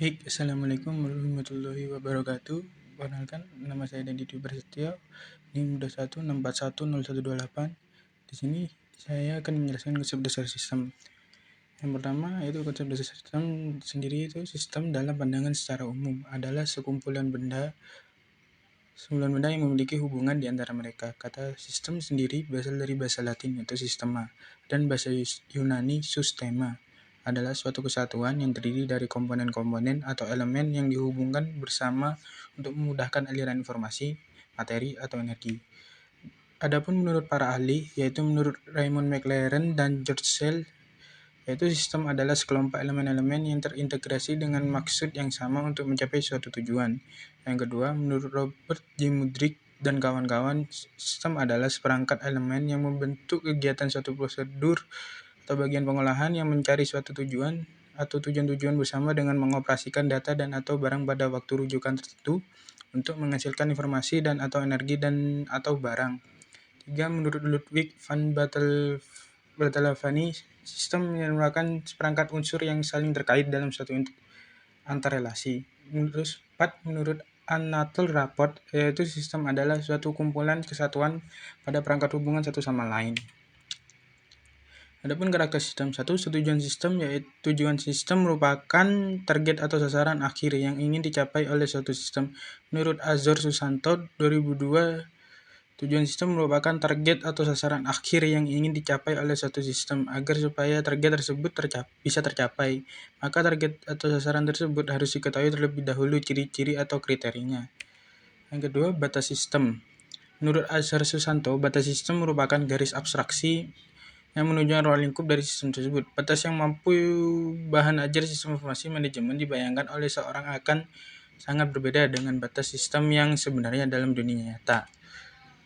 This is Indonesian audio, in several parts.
Baik, Assalamualaikum warahmatullahi wabarakatuh. Perkenalkan, nama saya Dendi Dwi Prasetyo, NIM 21641018. Di sini saya akan menjelaskan konsep dasar sistem. Yang pertama, yaitu konsep dasar sistem sendiri itu sistem dalam pandangan secara umum adalah sekumpulan benda yang memiliki hubungan di antara mereka. Kata sistem sendiri berasal dari bahasa Latin yaitu sistema dan bahasa Yunani systema adalah suatu kesatuan yang terdiri dari komponen-komponen atau elemen yang dihubungkan bersama untuk memudahkan aliran informasi, materi, atau energi. Adapun menurut para ahli, yaitu menurut Raymond McLaren dan George Sell, yaitu sistem adalah sekelompok elemen-elemen yang terintegrasi dengan maksud yang sama untuk mencapai suatu tujuan. Yang kedua, menurut Robert J. Mudrick dan kawan-kawan, sistem adalah seperangkat elemen yang membentuk kegiatan suatu prosedur atau bagian pengolahan yang mencari suatu tujuan atau tujuan-tujuan bersama dengan mengoperasikan data dan atau barang pada waktu rujukan tertentu untuk menghasilkan informasi dan atau energi dan atau barang. 3. Menurut Ludwig van Barthelemy, sistem merupakan seperangkat unsur yang saling terkait dalam suatu antarrelasi. Menurut Anatole Rapport, yaitu sistem adalah suatu kumpulan kesatuan pada perangkat hubungan satu sama lain. Adapun karakter sistem 1, tujuan sistem yaitu tujuan sistem merupakan target atau sasaran akhir yang ingin dicapai oleh suatu sistem. Menurut Azor Susanto 2002, tujuan sistem merupakan target atau sasaran akhir yang ingin dicapai oleh suatu sistem. Agar supaya target tersebut bisa tercapai, maka target atau sasaran tersebut harus diketahui terlebih dahulu ciri-ciri atau kriterianya. Yang kedua, batas sistem. Menurut Azhar Susanto, batas sistem merupakan garis abstraksi yang menunjukkan ruang lingkup dari sistem tersebut. Batas yang mampu bahan ajar sistem informasi manajemen dibayangkan oleh seorang akan sangat berbeda dengan batas sistem yang sebenarnya dalam dunia nyata.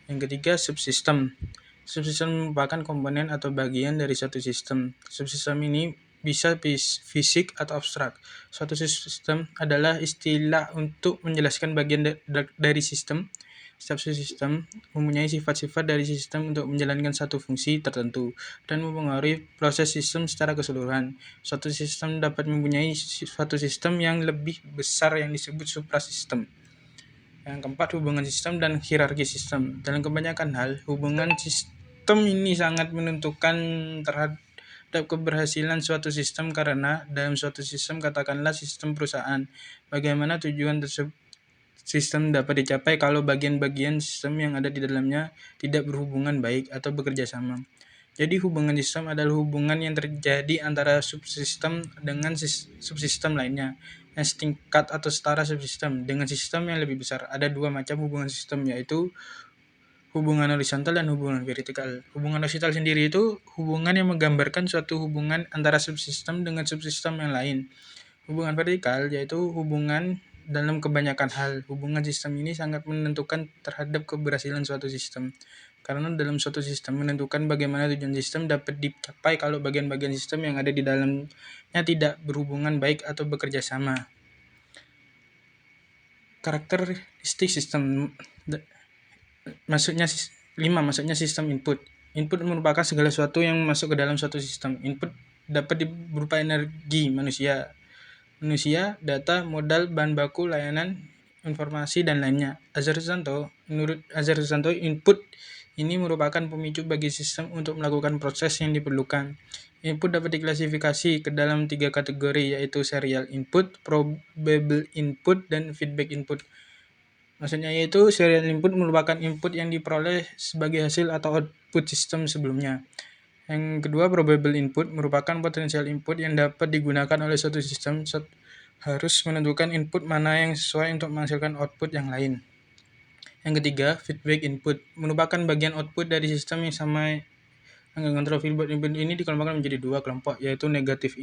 Yang ketiga, subsistem. Subsistem merupakan komponen atau bagian dari suatu sistem. Subsistem ini bisa fisik atau abstrak. Suatu sistem adalah istilah untuk menjelaskan bagian dari sistem. Setiap sistem mempunyai sifat-sifat dari sistem untuk menjalankan satu fungsi tertentu dan mempengaruhi proses sistem secara keseluruhan. Suatu sistem dapat mempunyai suatu sistem yang lebih besar yang disebut suprasistem. Yang keempat, hubungan sistem dan hierarki sistem. Dalam kebanyakan hal, hubungan sistem ini sangat menentukan terhadap keberhasilan suatu sistem karena dalam suatu sistem, katakanlah sistem perusahaan, bagaimana tujuan sistem dapat dicapai kalau bagian-bagian sistem yang ada di dalamnya tidak berhubungan baik atau bekerja sama. Jadi hubungan sistem adalah hubungan yang terjadi antara subsistem dengan subsistem lainnya yang setingkat atau setara subsistem dengan sistem yang lebih besar. Ada dua macam hubungan sistem, yaitu hubungan horizontal dan hubungan vertikal. Hubungan horizontal sendiri itu hubungan yang menggambarkan suatu hubungan antara subsistem dengan subsistem yang lain. Hubungan vertikal yaitu hubungan dalam kebanyakan hal. Hubungan sistem ini sangat menentukan terhadap keberhasilan suatu sistem. Karena dalam suatu sistem menentukan bagaimana tujuan sistem dapat dicapai kalau bagian-bagian sistem yang ada di dalamnya tidak berhubungan baik atau bekerja sama. Karakteristik sistem maksudnya sistem input. Input merupakan segala sesuatu yang masuk ke dalam suatu sistem. Input dapat berupa energi manusia, data, modal, bahan baku, layanan, informasi, dan lainnya. Menurut Azhar Susanto, input ini merupakan pemicu bagi sistem untuk melakukan proses yang diperlukan. Input dapat diklasifikasi ke dalam 3 kategori, yaitu serial input, probable input, dan feedback input. Maksudnya yaitu serial input merupakan input yang diperoleh sebagai hasil atau output sistem sebelumnya. Yang kedua, probable input merupakan potensial input yang dapat digunakan oleh suatu sistem harus menentukan input mana yang sesuai untuk menghasilkan output yang lain. Yang ketiga, feedback input merupakan bagian output dari sistem yang sama. Kontrol feedback input ini dikelompokkan menjadi 2 kelompok, yaitu negative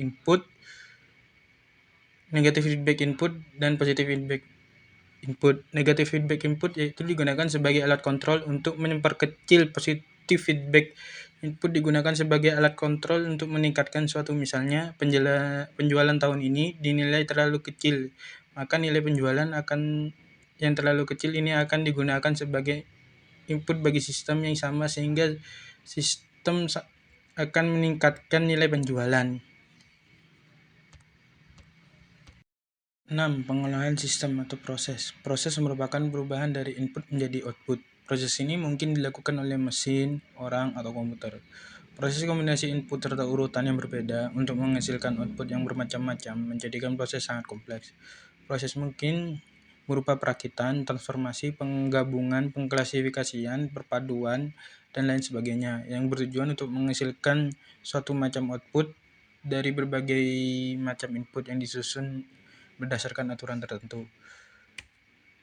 feedback input dan positive feedback input. Negative feedback input yaitu digunakan sebagai alat kontrol untuk memperkecil. Positive feedback input digunakan sebagai alat kontrol untuk meningkatkan suatu. Misalnya, penjualan tahun ini dinilai terlalu kecil, maka nilai penjualan yang terlalu kecil ini akan digunakan sebagai input bagi sistem yang sama sehingga sistem akan meningkatkan nilai penjualan. 6. Pengolahan sistem atau proses. Proses merupakan perubahan dari input menjadi output. Proses ini mungkin dilakukan oleh mesin, orang, atau komputer. Proses kombinasi input serta urutan yang berbeda untuk menghasilkan output yang bermacam-macam menjadikan proses sangat kompleks. Proses mungkin berupa perakitan, transformasi, penggabungan, pengklasifikasian, perpaduan, dan lain sebagainya yang bertujuan untuk menghasilkan suatu macam output dari berbagai macam input yang disusun berdasarkan aturan tertentu.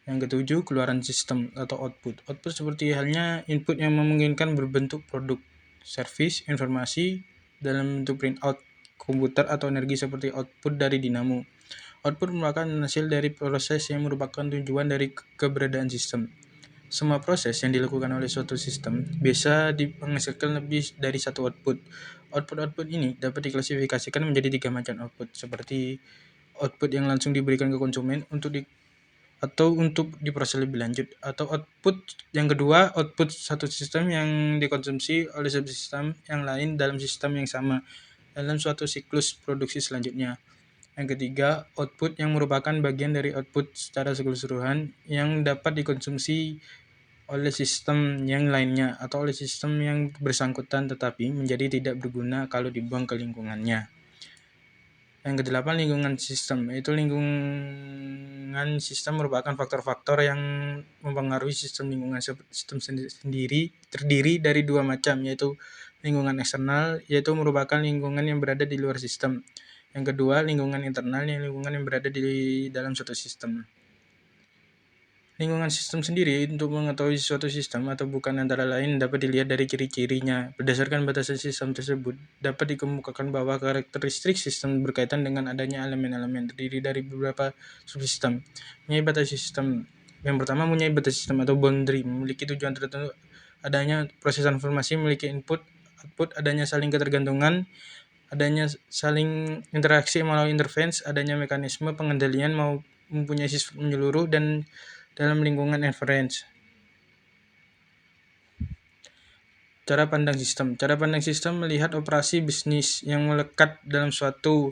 Yang ketujuh, keluaran sistem atau output. Output seperti halnya input yang memungkinkan berbentuk produk, servis, informasi dalam bentuk printout, komputer atau energi seperti output dari dinamo. Output merupakan hasil dari proses yang merupakan tujuan dari keberadaan sistem. Semua proses yang dilakukan oleh suatu sistem bisa menghasilkan lebih dari satu output. Output-output ini dapat diklasifikasikan menjadi 3 macam output, seperti output yang langsung diberikan ke konsumen atau untuk diproses lebih lanjut, atau output yang kedua, output satu sistem yang dikonsumsi oleh subsistem yang lain dalam sistem yang sama dalam suatu siklus produksi selanjutnya. Yang ketiga, output yang merupakan bagian dari output secara keseluruhan yang dapat dikonsumsi oleh sistem yang lainnya atau oleh sistem yang bersangkutan tetapi menjadi tidak berguna kalau dibuang ke lingkungannya. Yang kedelapan, lingkungan sistem. Yaitu lingkungan sistem merupakan faktor-faktor yang mempengaruhi sistem lingkungan. Sistem sendiri terdiri dari 2 macam, yaitu lingkungan eksternal, yaitu merupakan lingkungan yang berada di luar sistem. Yang kedua, lingkungan internal, yang lingkungan yang berada di dalam suatu sistem. Lingkungan sistem sendiri untuk mengetahui suatu sistem atau bukan antara lain dapat dilihat dari ciri-cirinya. Berdasarkan batasan sistem tersebut, dapat dikemukakan bahwa karakteristik sistem berkaitan dengan adanya elemen-elemen terdiri dari beberapa subsistem. Mempunyai batas sistem. Yang pertama, mempunyai batas sistem atau boundary, memiliki tujuan tertentu, adanya proses informasi, memiliki input, output, adanya saling ketergantungan, adanya saling interaksi melalui interference, adanya mekanisme pengendalian mempunyai sifat menyeluruh dan dalam lingkungan inference. Cara pandang sistem. Cara pandang sistem melihat operasi bisnis yang melekat dalam suatu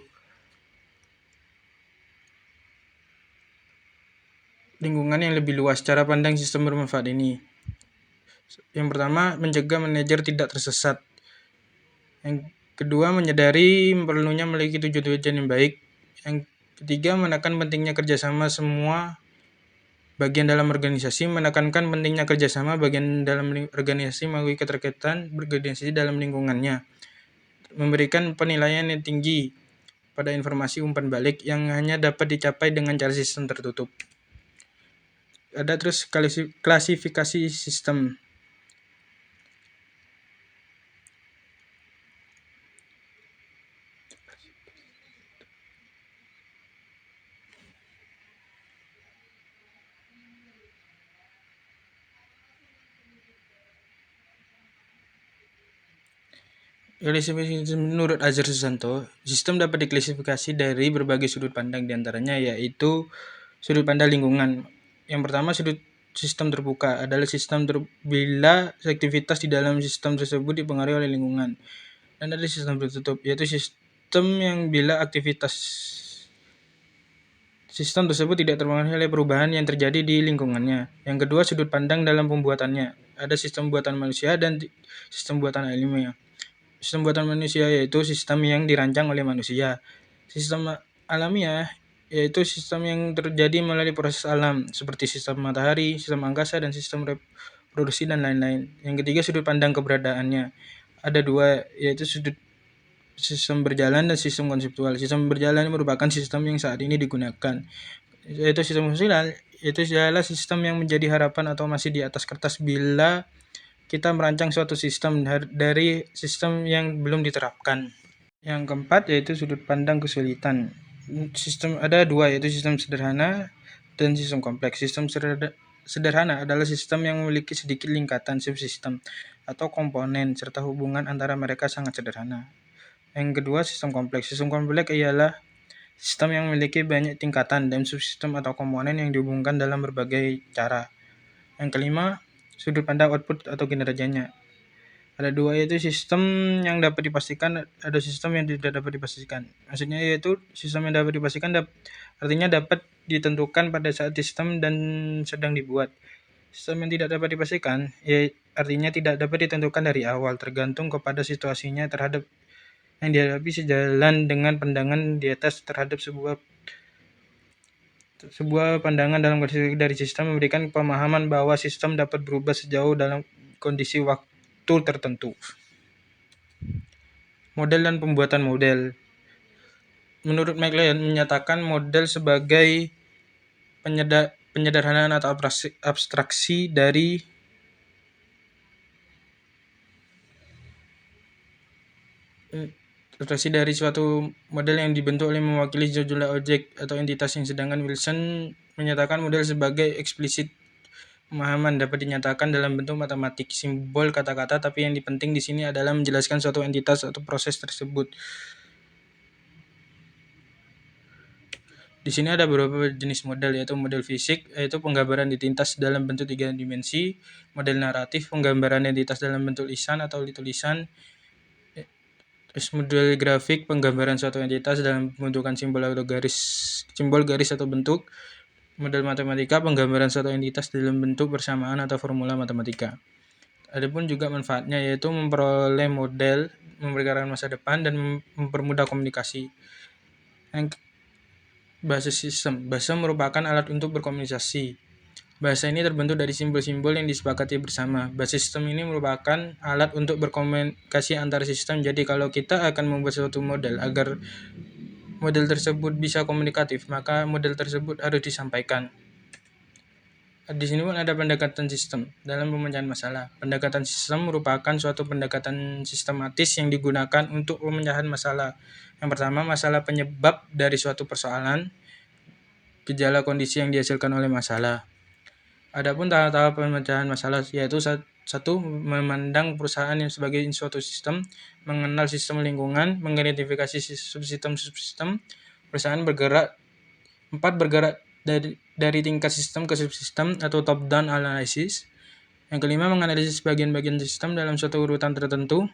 lingkungan yang lebih luas. Cara pandang sistem bermanfaat ini. Yang pertama, mencegah manajer tidak tersesat. Yang kedua, menyadari perlunya memiliki tujuan yang baik. Yang ketiga, menekan pentingnya kerjasama semua bagian dalam organisasi, menekankan pentingnya kerjasama bagian dalam organisasi melalui keterkaitan berorganisasi dalam lingkungannya, memberikan penilaian yang tinggi pada informasi umpan balik yang hanya dapat dicapai dengan cara sistem tertutup. Ada terus klasifikasi sistem. Menurut Azhar Susanto, sistem dapat diklasifikasi dari berbagai sudut pandang, diantaranya yaitu sudut pandang lingkungan. Yang pertama, sudut sistem terbuka adalah sistem bila aktivitas di dalam sistem tersebut dipengaruhi oleh lingkungan. Dan ada sistem tertutup, yaitu sistem yang bila aktivitas sistem tersebut tidak terpengaruhi oleh perubahan yang terjadi di lingkungannya. Yang kedua, sudut pandang dalam pembuatannya. Ada sistem buatan manusia dan sistem buatan ilmiah. Sistem buatan manusia yaitu sistem yang dirancang oleh manusia. Sistem alamiah yaitu sistem yang terjadi melalui proses alam, seperti sistem matahari, sistem angkasa, dan sistem reproduksi dan lain-lain. Yang ketiga, sudut pandang keberadaannya. Ada 2, yaitu sistem berjalan dan sistem konseptual. Sistem berjalan merupakan sistem yang saat ini digunakan. Yaitu sistem konseptual, yaitu adalah sistem yang menjadi harapan atau masih di atas kertas bila kita merancang suatu sistem dari sistem yang belum diterapkan. Yang keempat yaitu sudut pandang kesulitan. Sistem ada 2, yaitu sistem sederhana dan sistem kompleks. Sistem sederhana adalah sistem yang memiliki sedikit lingkatan subsistem atau komponen serta hubungan antara mereka sangat sederhana. Yang kedua, sistem kompleks. Sistem kompleks ialah sistem yang memiliki banyak tingkatan dan subsistem atau komponen yang dihubungkan dalam berbagai cara. Yang kelima, sudut pandang output atau kinerjanya. Ada 2, yaitu sistem yang dapat dipastikan, ada sistem yang tidak dapat dipastikan. Maksudnya yaitu sistem yang dapat dipastikan artinya dapat ditentukan pada saat sistem dan sedang dibuat. Sistem yang tidak dapat dipastikan, ya artinya tidak dapat ditentukan dari awal, tergantung kepada situasinya terhadap yang dihadapi sejalan dengan pandangan di atas terhadap sebuah pandangan dalam kategori dari sistem memberikan pemahaman bahwa sistem dapat berubah sejauh dalam kondisi waktu tertentu. Model dan pembuatan model. Menurut McLeod menyatakan model sebagai penyederhanaan atau abstraksi dari suatu model yang dibentuk oleh mewakili sejumlah objek atau entitas yang, sedangkan Wilson menyatakan model sebagai eksplisit pemahaman dapat dinyatakan dalam bentuk matematik, simbol, kata-kata, tapi yang penting di sini adalah menjelaskan suatu entitas atau proses tersebut. Di sini ada beberapa jenis model, yaitu model fisik, yaitu penggambaran identitas dalam bentuk 3 dimensi, model naratif, penggambaran identitas dalam bentuk lisan atau tulisan, terus model grafik, penggambaran suatu entitas dalam pembentukan simbol garis atau bentuk, model matematika, penggambaran suatu entitas dalam bentuk persamaan atau formula matematika. Adapun juga manfaatnya, yaitu memperoleh model, memperkirakan masa depan, dan mempermudah komunikasi. Bahasa sistem. Bahasa merupakan alat untuk berkomunikasi. Bahasa ini terbentuk dari simbol-simbol yang disepakati bersama. Bahasa sistem ini merupakan alat untuk berkomunikasi antar sistem. Jadi kalau kita akan membuat suatu model agar model tersebut bisa komunikatif, maka model tersebut harus disampaikan. Di sini pun ada pendekatan sistem dalam pemecahan masalah. Pendekatan sistem merupakan suatu pendekatan sistematis yang digunakan untuk pemecahan masalah. Yang pertama, masalah penyebab dari suatu persoalan, gejala kondisi yang dihasilkan oleh masalah. Adapun tahap-tahap pemecahan masalah, yaitu satu, memandang perusahaan yang sebagai suatu sistem, mengenal sistem lingkungan, mengidentifikasi subsistem, perusahaan bergerak. 4, bergerak dari tingkat sistem ke subsistem atau top-down analysis. Yang kelima, menganalisis bagian-bagian sistem dalam suatu urutan tertentu.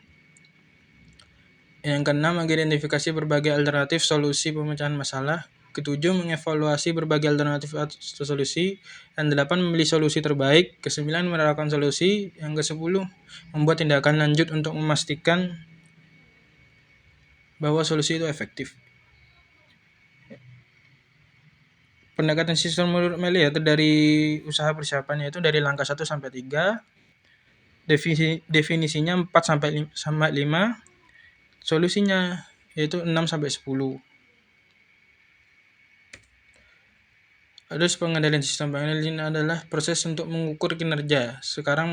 Yang keenam, mengidentifikasi berbagai alternatif solusi pemecahan masalah. Ketujuh, mengevaluasi berbagai alternatif atau solusi. Dan 8, memilih solusi terbaik. Ke-9, menerapkan solusi. Yang ke-10, membuat tindakan lanjut untuk memastikan bahwa solusi itu efektif. Pendekatan sistem menurut McLeod dari usaha persiapannya itu dari langkah 1 sampai 3. Definisinya 4 sampai 5. Solusinya yaitu 6 sampai 10. Terus pengendalian sistem. Pengendalian adalah proses untuk mengukur kinerja sekarang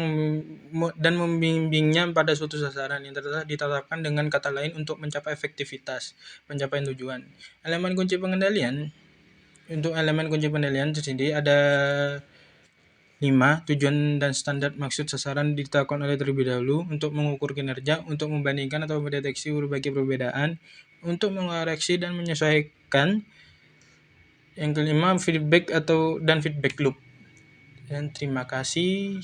dan membimbingnya pada suatu sasaran yang ditetapkan, dengan kata lain untuk mencapai efektivitas pencapaian tujuan. Elemen kunci pengendalian. Untuk elemen kunci pengendalian sendiri ada 5. Tujuan dan standar maksud sasaran ditetapkan oleh terlebih dahulu untuk mengukur kinerja, untuk membandingkan atau mendeteksi berbagai perbedaan, untuk mengoreksi dan menyesuaikan. Yang kelima, feedback dan feedback loop. Dan terima kasih.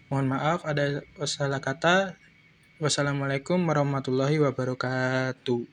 Mohon maaf ada salah kata. Wassalamualaikum warahmatullahi wabarakatuh.